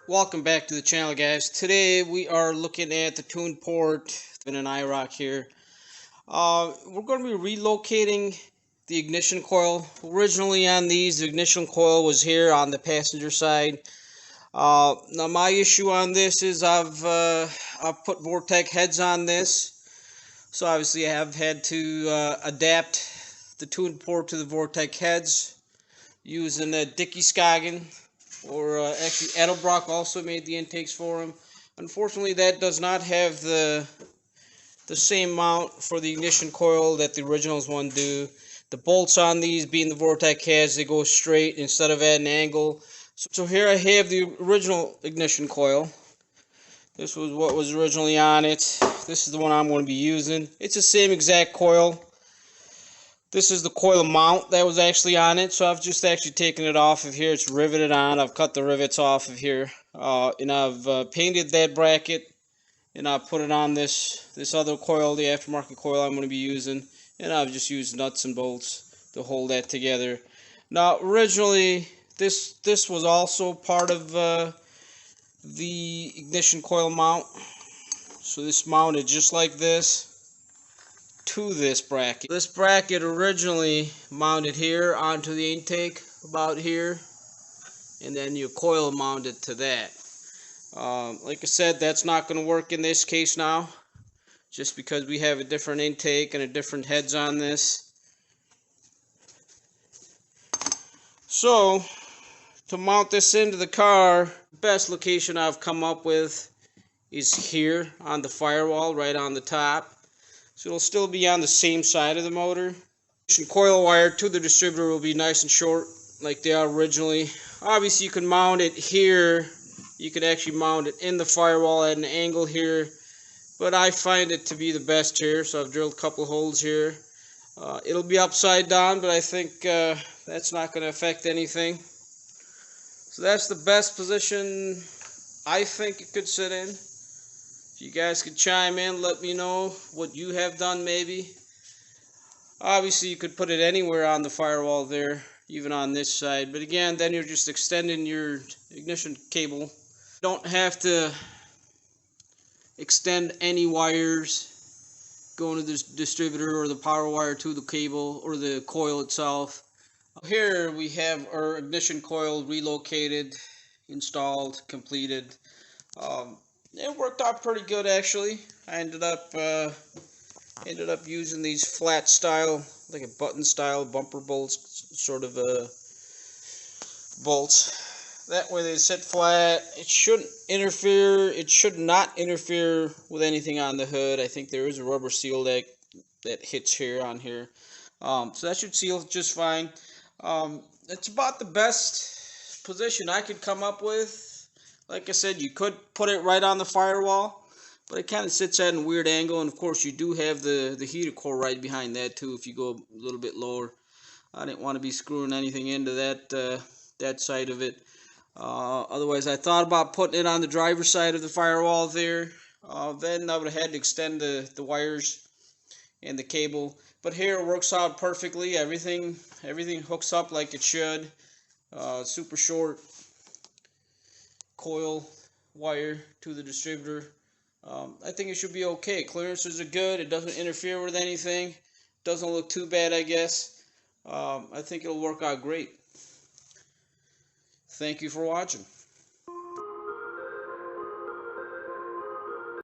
Welcome back to the channel, guys. Today we are looking at the tune port in an Iroc here. We're going to be relocating the ignition coil. Originally on these, the ignition coil was here on the passenger side. Now my issue on this is I've put Vortec heads on this, so obviously I have had to adapt the tune port to the Vortec heads using a Dickey Scoggin. Or actually Edelbrock also made the intakes for him. Unfortunately, that does not have the same mount for the ignition coil that the originals one do. The bolts on these, being the Vortec heads, they go straight instead of at an angle. So here I have the original ignition coil. This was what was originally on it. This is the one I'm going to be using. It's the same exact coil. This is the coil mount that was actually on it, so I've just actually taken it off of here. It's riveted on. I've cut the rivets off of here, and I've painted that bracket, and I've put it on this other coil, the aftermarket coil I'm going to be using, and I've just used nuts and bolts to hold that together. Now, originally, this was also part of the ignition coil mount, so this mounted just like this to this bracket. This bracket originally mounted here onto the intake, about here, and then you coil mount it to that. Like I said, that's not going to work in this case now, just because we have a different intake and a different heads on this. So, to mount this into the car, the best location I've come up with is here on the firewall, right on the top. So it'll still be on the same side of the motor. Coil wire to the distributor will be nice and short like they are originally. Obviously you can mount it here. You could actually mount it in the firewall at an angle here. But I find it to be the best here, so I've drilled a couple holes here. It'll be upside down, but I think that's not going to affect anything. So that's the best position I think it could sit in. You guys could chime in, let me know what you have done maybe. Obviously you could put it anywhere on the firewall there, even on this side, but again, then you're just extending your ignition cable. You don't have to extend any wires going to the distributor or the power wire to the cable or the coil itself. Here we have our ignition coil relocated, installed, completed. It worked out pretty good actually. I ended up using these flat style, like a button style bumper bolts, sort of bolts. That way they sit flat. It shouldn't interfere. It should not interfere with anything on the hood. I think there is a rubber seal that hits here on here, so that should seal just fine. It's about the best position I could come up with. Like I said, you could put it right on the firewall, but it kind of sits at a weird angle, and of course you do have the heater core right behind that too if you go a little bit lower. I didn't want to be screwing anything into that side of it. Otherwise, I thought about putting it on the driver's side of the firewall there. Then I would have had to extend the wires and the cable. But here it works out perfectly. Everything hooks up like it should. Super short coil wire to the distributor. I think it should be okay. Clearances are good. It doesn't interfere with anything. Doesn't look too bad, I guess. I think it'll work out great. Thank you for watching.